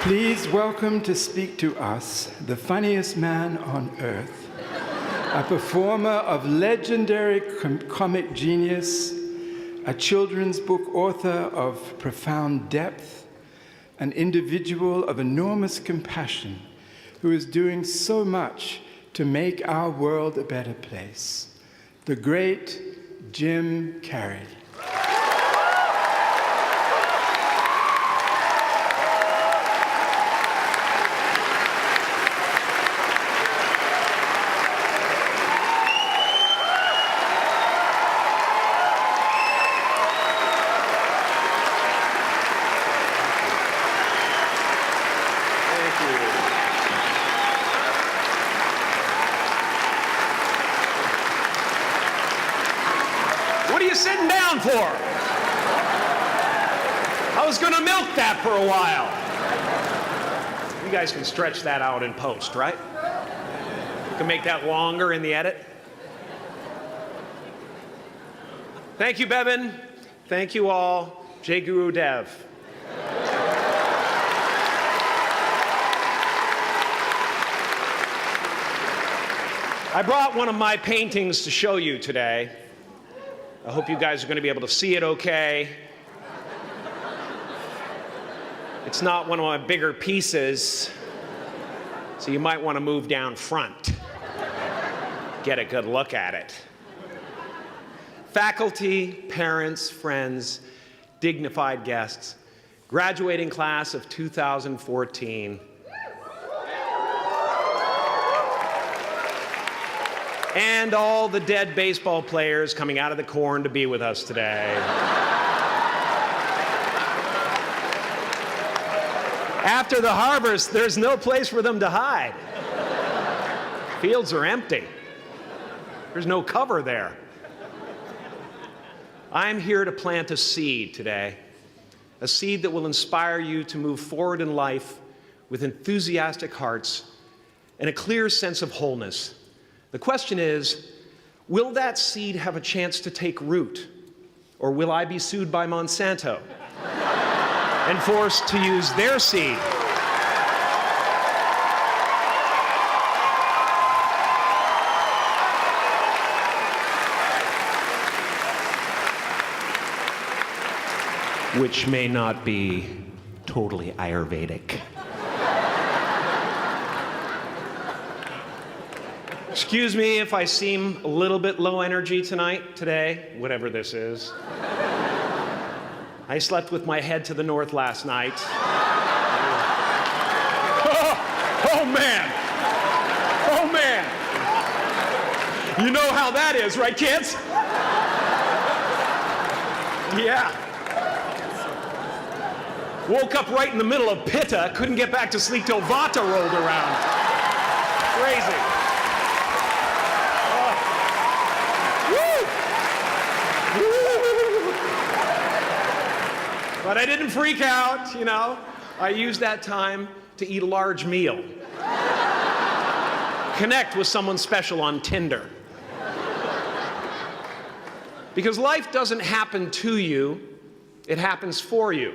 Please welcome to speak to us the funniest man on earth, a performer of legendary comic genius, a children's book author of profound depth, an individual of enormous compassion who is doing so much to make our world a better place, the great Jim Carrey. What are you sitting down for? I was going to milk that for a while. You guys can stretch that out in post, right? You can make that longer in the edit. Thank you, Bevin. Thank you all. Jai Guru Dev. I brought one of my paintings to show you today. I hope you guys are going to be able to see it okay. It's not one of my bigger pieces, so you might want to move down front. Get a good look at it. Faculty, parents, friends, dignified guests, graduating class of 2014. And all the dead baseball players coming out of the corn to be with us today. After the harvest, there's no place for them to hide. Fields are empty. There's no cover there. I'm here to plant a seed today, a seed that will inspire you to move forward in life with enthusiastic hearts and a clear sense of wholeness. The question is, will that seed have a chance to take root? Or will I be sued by Monsanto and forced to use their seed? Which may not be totally Ayurvedic. Excuse me if I seem a little bit low energy today, whatever this is. I slept with my head to the north last night. Oh man! Oh man! You know how that is, right, kids? Yeah. Woke up right in the middle of Pitta, couldn't get back to sleep till Vata rolled around. Crazy. But I didn't freak out, you know. I used that time to eat a large meal. Connect with someone special on Tinder. Because life doesn't happen to you, it happens for you.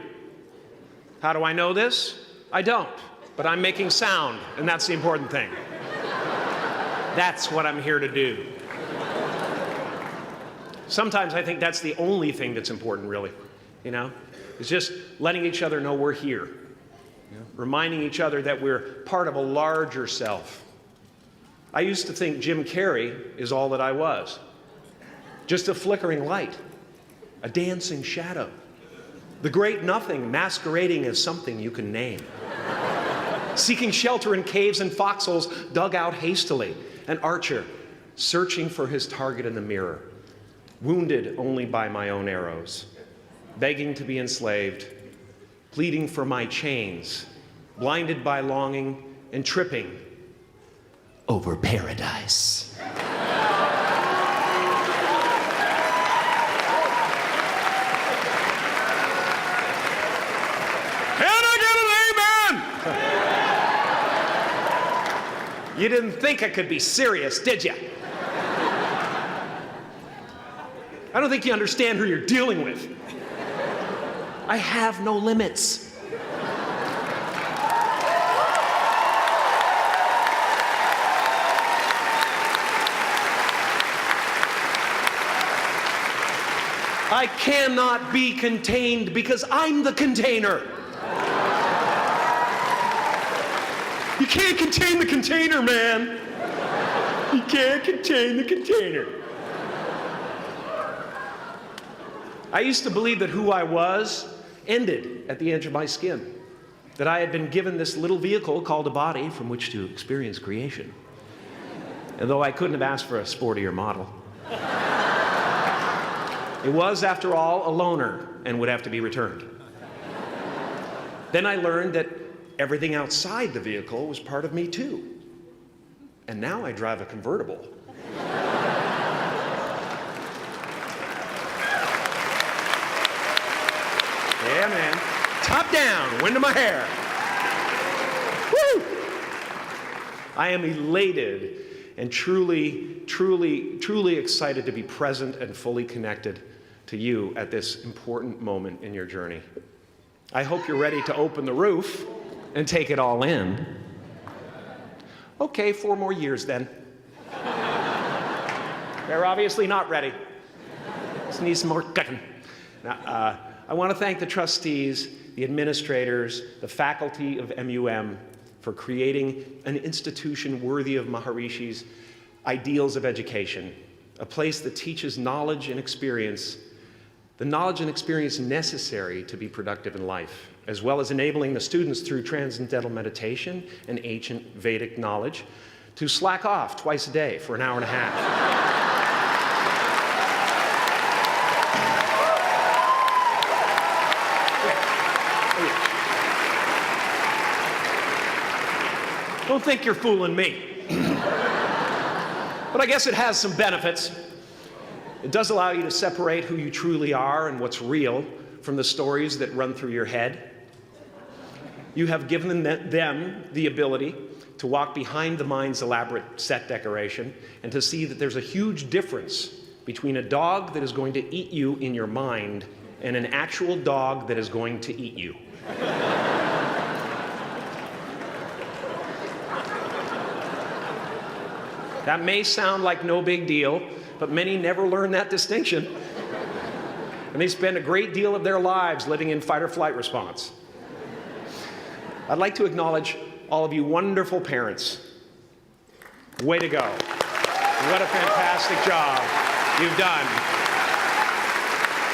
How do I know this? I don't, but I'm making sound, and that's the important thing. That's what I'm here to do. Sometimes I think that's the only thing that's important, really, you know? It's just letting each other know we're here. Reminding each other that we're part of a larger self. I used to think Jim Carrey is all that I was. Just a flickering light, a dancing shadow, the great nothing masquerading as something you can name. Seeking shelter in caves and foxholes dug out hastily, an archer searching for his target in the mirror, wounded only by my own arrows. Begging to be enslaved, pleading for my chains, blinded by longing and tripping over paradise. Can I get an amen? You didn't think I could be serious, did you? I don't think you understand who you're dealing with. I have no limits. I cannot be contained because I'm the container. You can't contain the container, man. You can't contain the container. I used to believe that who I was ended at the edge of my skin, that I had been given this little vehicle called a body from which to experience creation. And though I couldn't have asked for a sportier model, it was, after all, a loaner and would have to be returned. Then I learned that everything outside the vehicle was part of me too. And now I drive a convertible. Yeah, man. Top down, wind in my hair. Woo! I am elated and truly, truly, truly excited to be present and fully connected to you at this important moment in your journey. I hope you're ready to open the roof and take it all in. Okay, 4 more years then. They're obviously not ready. Just need some more cooking. Now, I want to thank the trustees, the administrators, the faculty of MUM for creating an institution worthy of Maharishi's ideals of education, a place that teaches knowledge and experience, the knowledge and experience necessary to be productive in life, as well as enabling the students through transcendental meditation and ancient Vedic knowledge to slack off twice a day for an hour and a half. Don't think you're fooling me. But I guess it has some benefits. It does allow you to separate who you truly are and what's real from the stories that run through your head. You have given them the ability to walk behind the mind's elaborate set decoration and to see that there's a huge difference between a dog that is going to eat you in your mind and an actual dog that is going to eat you. That may sound like no big deal, but many never learn that distinction. And they spend a great deal of their lives living in fight or flight response. I'd like to acknowledge all of you wonderful parents. Way to go. What a fantastic job you've done.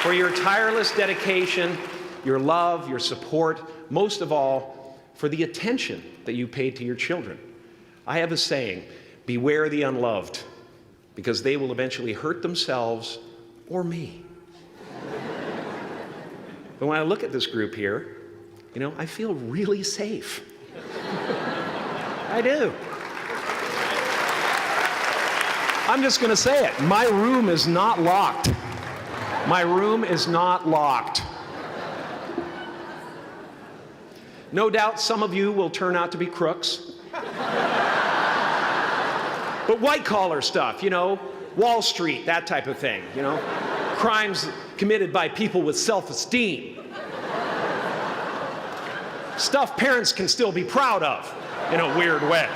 For your tireless dedication, your love, your support, most of all, for the attention that you paid to your children. I have a saying, beware the unloved, because they will eventually hurt themselves or me. But when I look at this group here, you know, I feel really safe. I do. I'm just going to say it. My room is not locked. My room is not locked. No doubt some of you will turn out to be crooks. But white-collar stuff, you know, Wall Street, that type of thing, you know, crimes committed by people with self-esteem. Stuff parents can still be proud of in a weird way.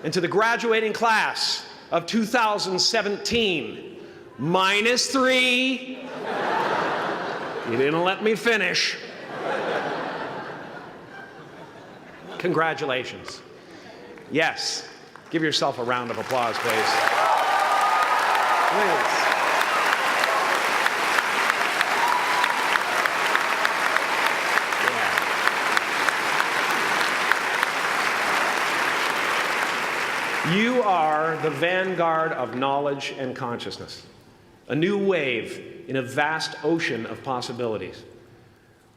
And to the graduating class of 2017, -3, you didn't let me finish. Congratulations. Yes, give yourself a round of applause, please. Please. Yeah. You are the vanguard of knowledge and consciousness, a new wave in a vast ocean of possibilities.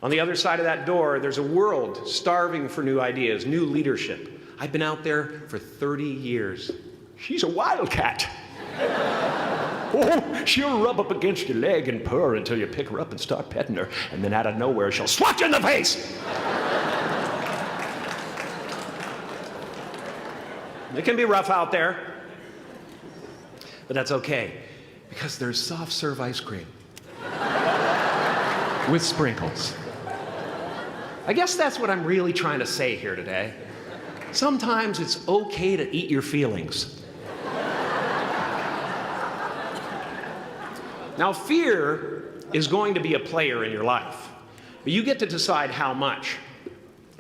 On the other side of that door, there's a world starving for new ideas, new leadership. I've been out there for 30 years. She's a wildcat. Oh, she'll rub up against your leg and purr until you pick her up and start petting her, and then out of nowhere, she'll swat you in the face. It can be rough out there, but that's okay, because there's soft serve ice cream with sprinkles. I guess that's what I'm really trying to say here today. Sometimes it's okay to eat your feelings. Now, fear is going to be a player in your life, but you get to decide how much.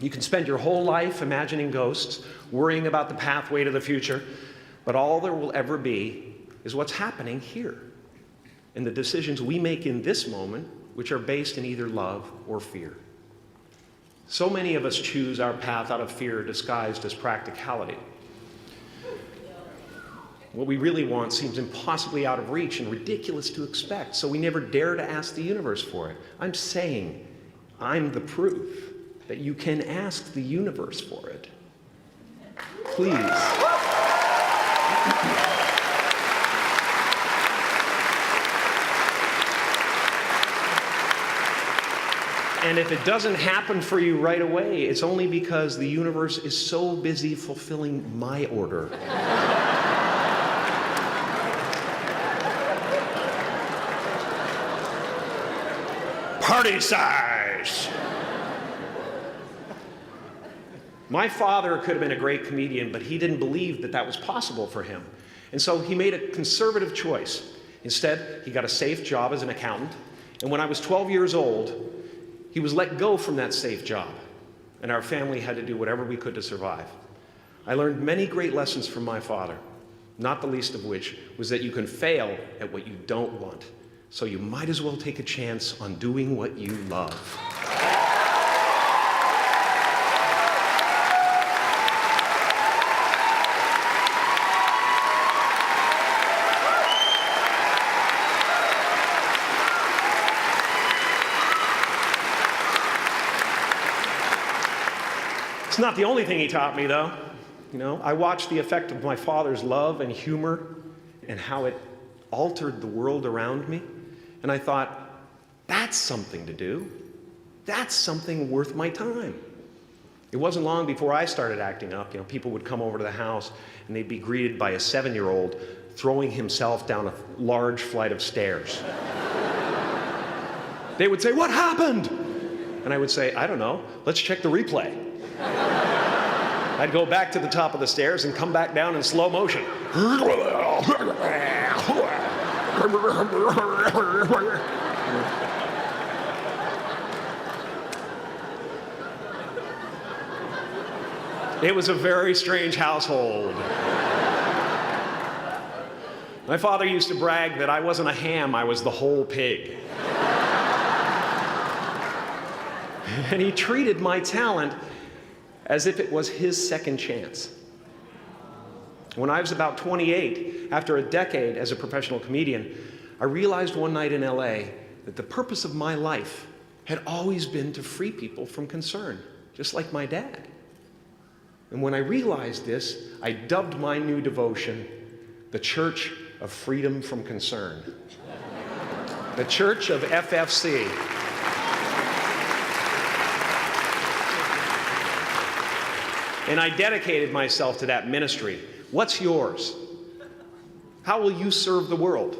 You can spend your whole life imagining ghosts, worrying about the pathway to the future, but all there will ever be is what's happening here, and the decisions we make in this moment, which are based in either love or fear. So many of us choose our path out of fear disguised as practicality. What we really want seems impossibly out of reach and ridiculous to expect, so we never dare to ask the universe for it. I'm saying I'm the proof that you can ask the universe for it. Please. And if it doesn't happen for you right away, it's only because the universe is so busy fulfilling my order. Party size! My father could have been a great comedian, but he didn't believe that that was possible for him. And so he made a conservative choice. Instead, he got a safe job as an accountant. And when I was 12 years old, he was let go from that safe job. And our family had to do whatever we could to survive. I learned many great lessons from my father, not the least of which was that you can fail at what you don't want. So you might as well take a chance on doing what you love. It's not the only thing he taught me, though. You know, I watched the effect of my father's love and humor and how it altered the world around me. And I thought, that's something to do. That's something worth my time. It wasn't long before I started acting up. You know, people would come over to the house and they'd be greeted by a 7-year-old throwing himself down a large flight of stairs. They would say, "What happened?" And I would say, "I don't know. Let's check the replay." I'd go back to the top of the stairs and come back down in slow motion. It was a very strange household. My father used to brag that I wasn't a ham, I was the whole pig. And he treated my talent as if it was his second chance. When I was about 28, after a decade as a professional comedian, I realized one night in LA that the purpose of my life had always been to free people from concern, just like my dad. And when I realized this, I dubbed my new devotion the Church of Freedom from Concern. The Church of FFC. And I dedicated myself to that ministry. What's yours? How will you serve the world?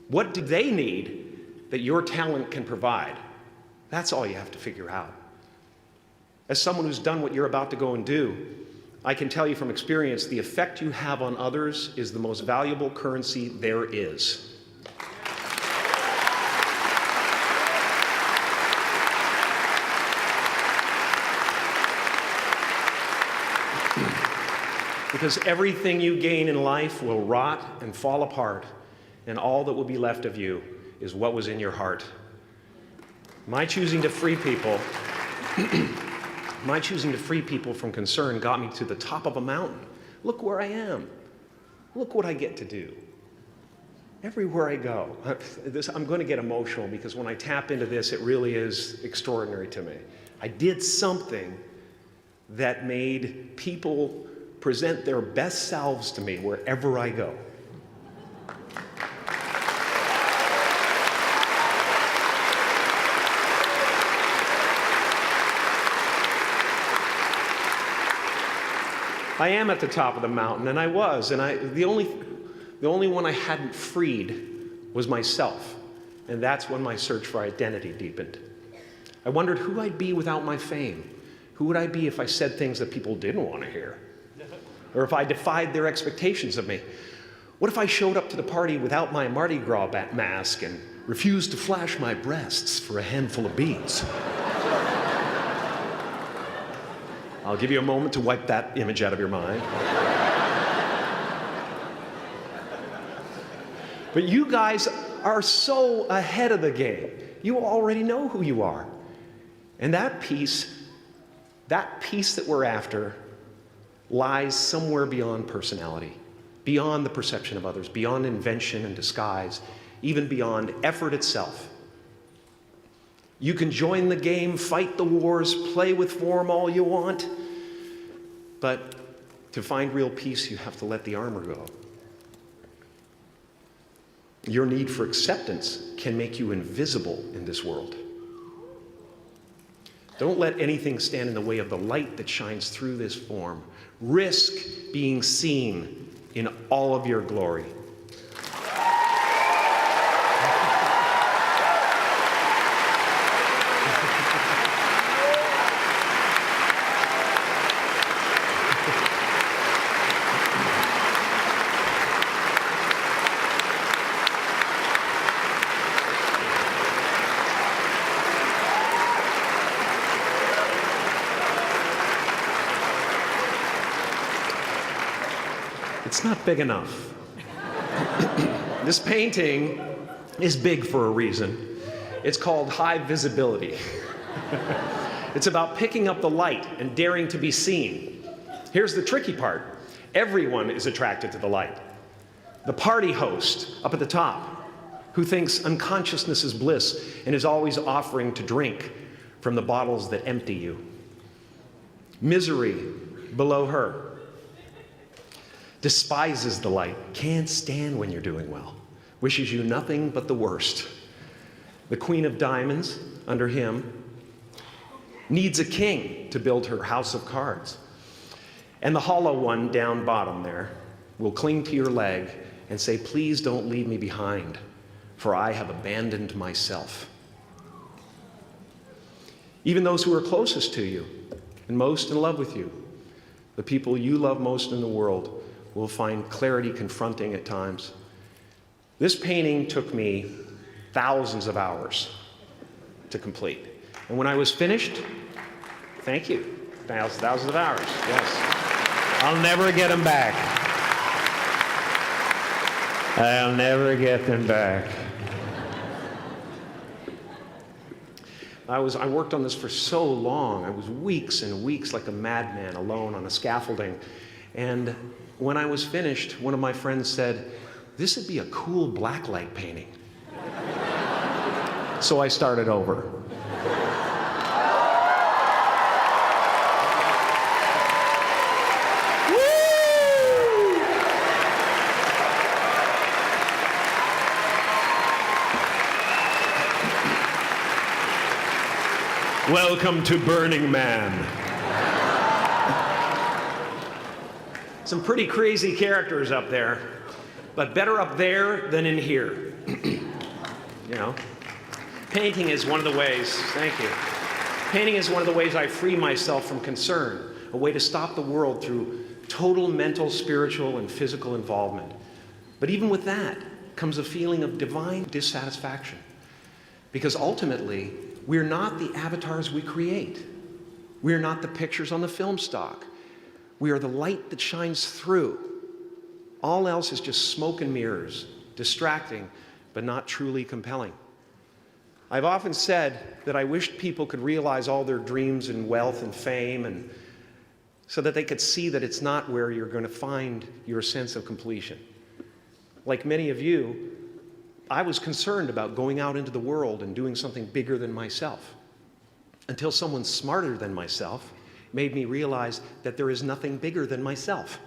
What do they need that your talent can provide? That's all you have to figure out. As someone who's done what you're about to go and do, I can tell you from experience, the effect you have on others is the most valuable currency there is. Because everything you gain in life will rot and fall apart, and all that will be left of you is what was in your heart. My choosing to free people, from concern got me to the top of a mountain. Look where I am. Look what I get to do. Everywhere I go. I'm going to get emotional because when I tap into this, it really is extraordinary to me. I did something that made people present their best selves to me wherever I go. I am at the top of the mountain, and I was, and the only one I hadn't freed was myself, and that's when my search for identity deepened. I wondered who I'd be without my fame. Who would I be if I said things that people didn't want to hear? Or if I defied their expectations of me? What if I showed up to the party without my Mardi Gras mask and refused to flash my breasts for a handful of beads? I'll give you a moment to wipe that image out of your mind. But you guys are so ahead of the game. You already know who you are. And that peace that we're after lies somewhere beyond personality, beyond the perception of others, beyond invention and disguise, even beyond effort itself. You can join the game, fight the wars, play with form all you want, but to find real peace, you have to let the armor go. Your need for acceptance can make you invisible in this world. Don't let anything stand in the way of the light that shines through this form. Risk being seen in all of your glory. It's not big enough. This painting is big for a reason. It's called high visibility. It's about picking up the light and daring to be seen. Here's the tricky part. Everyone is attracted to the light. The party host up at the top, who thinks unconsciousness is bliss and is always offering to drink from the bottles that empty you. Misery below her. Despises the light, can't stand when you're doing well, wishes you nothing but the worst. The Queen of Diamonds, under him, needs a king to build her house of cards. And the hollow one down bottom there will cling to your leg and say, please don't leave me behind, for I have abandoned myself. Even those who are closest to you and most in love with you, the people you love most in the world, will find clarity confronting at times. This painting took me thousands of hours to complete. And when I was finished, thank you, thousands of hours, yes. I'll never get them back. I'll never get them back. I worked on this for so long. I was weeks and weeks like a madman alone on a scaffolding. And when I was finished, one of my friends said, this would be a cool blacklight painting. So I started over. Welcome to Burning Man. Some pretty crazy characters up there, but better up there than in here. You know, painting is one of the ways, thank you. Painting is one of the ways I free myself from concern, a way to stop the world through total mental, spiritual, and physical involvement. But even with that comes a feeling of divine dissatisfaction, because ultimately, we're not the avatars we create. We're not the pictures on the film stock. We are the light that shines through. All else is just smoke and mirrors, distracting, but not truly compelling. I've often said that I wished people could realize all their dreams and wealth and fame, and so that they could see that it's not where you're going to find your sense of completion. Like many of you, I was concerned about going out into the world and doing something bigger than myself, until someone smarter than myself made me realize that there is nothing bigger than myself.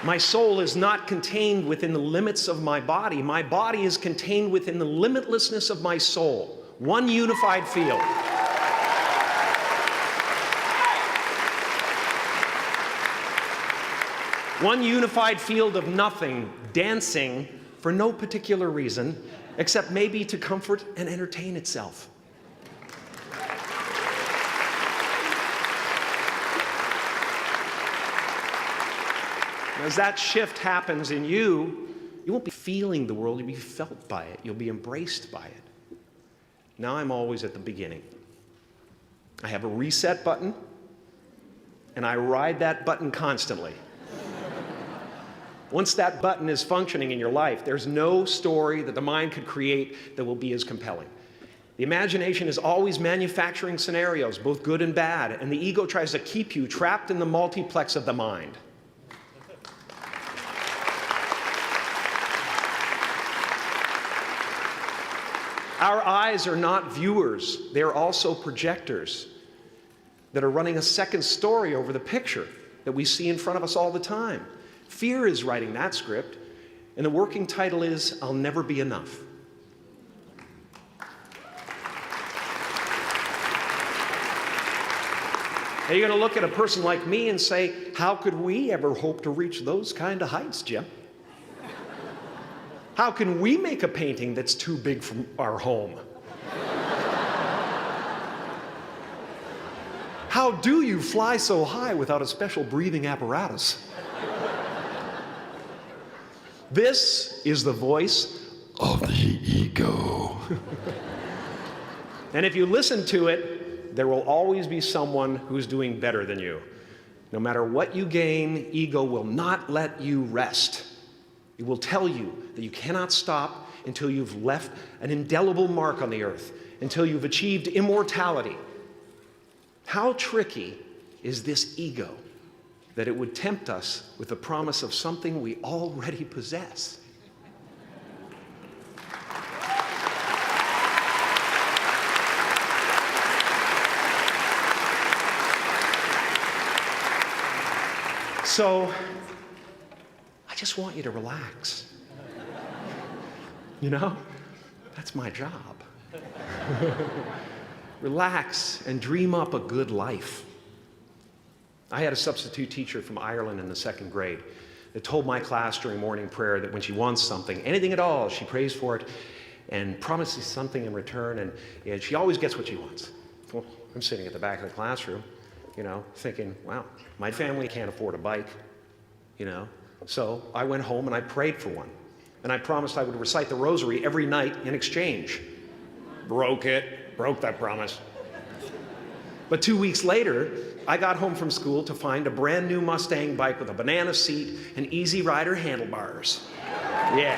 My soul is not contained within the limits of my body. My body is contained within the limitlessness of my soul. One unified field. One unified field of nothing, dancing for no particular reason, except maybe to comfort and entertain itself. As that shift happens in you, you won't be feeling the world, you'll be felt by it. You'll be embraced by it. Now I'm always at the beginning. I have a reset button, and I ride that button constantly. Once that button is functioning in your life, there's no story that the mind could create that will be as compelling. The imagination is always manufacturing scenarios, both good and bad, and the ego tries to keep you trapped in the multiplex of the mind. Our eyes are not viewers, they're also projectors that are running a second story over the picture that we see in front of us all the time. Fear is writing that script, and the working title is, I'll Never Be Enough. Now you're going to look at a person like me and say, how could we ever hope to reach those kind of heights, Jim? How can we make a painting that's too big for our home? How do you fly so high without a special breathing apparatus? This is the voice of the ego. And if you listen to it, there will always be someone who's doing better than you. No matter what you gain, ego will not let you rest. It will tell you that you cannot stop until you've left an indelible mark on the earth, until you've achieved immortality. How tricky is this ego that it would tempt us with the promise of something we already possess? So, I just want you to relax. You know, that's my job. Relax and dream up a good life. I had a substitute teacher from Ireland in the 2nd grade that told my class during morning prayer that when she wants something, anything at all, she prays for it and promises something in return, and she always gets what she wants. Well, I'm sitting at the back of the classroom, you know, thinking, wow, my family can't afford a bike, you know. So I went home and I prayed for one. And I promised I would recite the rosary every night in exchange. Broke that promise. But 2 weeks later, I got home from school to find a brand new Mustang bike with a banana seat and Easy Rider handlebars. Yeah.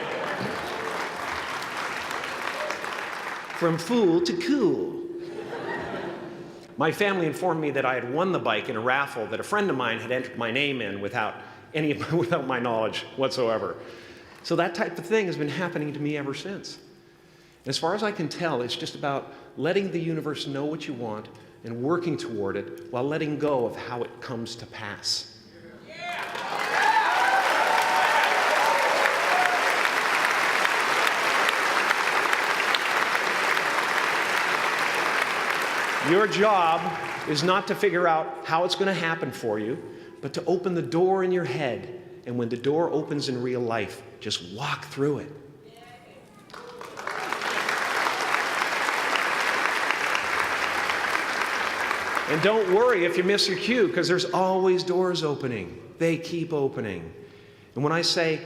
From fool to cool. My family informed me that I had won the bike in a raffle that a friend of mine had entered my name in without my knowledge whatsoever. So that type of thing has been happening to me ever since. As far as I can tell, it's just about letting the universe know what you want and working toward it while letting go of how it comes to pass. Your job is not to figure out how it's going to happen for you, but to open the door in your head. And when the door opens in real life, just walk through it. And don't worry if you miss your cue, because there's always doors opening. They keep opening. And when I say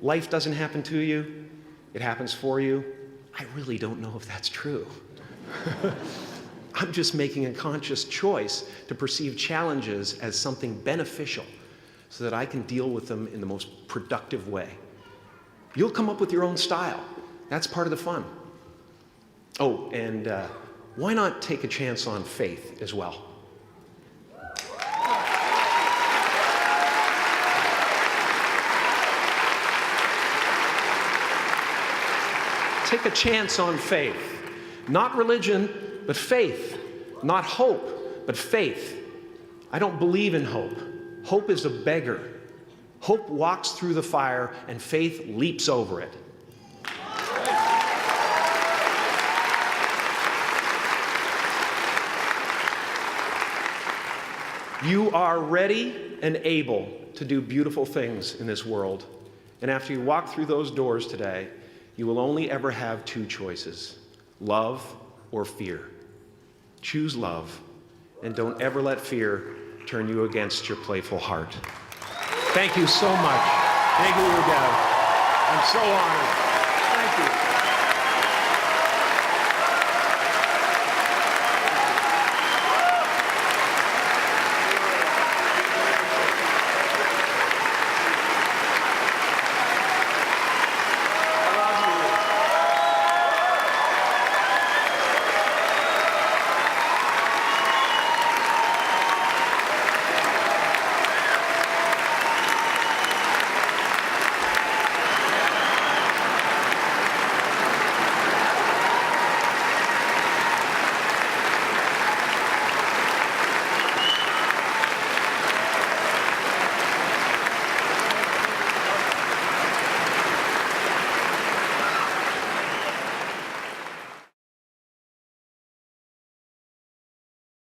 life doesn't happen to you, it happens for you, I really don't know if that's true. I'm just making a conscious choice to perceive challenges as something beneficial so that I can deal with them in the most productive way. You'll come up with your own style. That's part of the fun. Oh, and why not take a chance on faith as well? Take a chance on faith. Not religion, but faith. Not hope, but faith. I don't believe in hope. Hope is a beggar. Hope walks through the fire, and faith leaps over it. You are ready and able to do beautiful things in this world. And after you walk through those doors today, You will only ever have two choices, love or fear. Choose love, and don't ever let fear turn you against your playful heart. Thank you so much. Thank you, Odell. I'm so honored.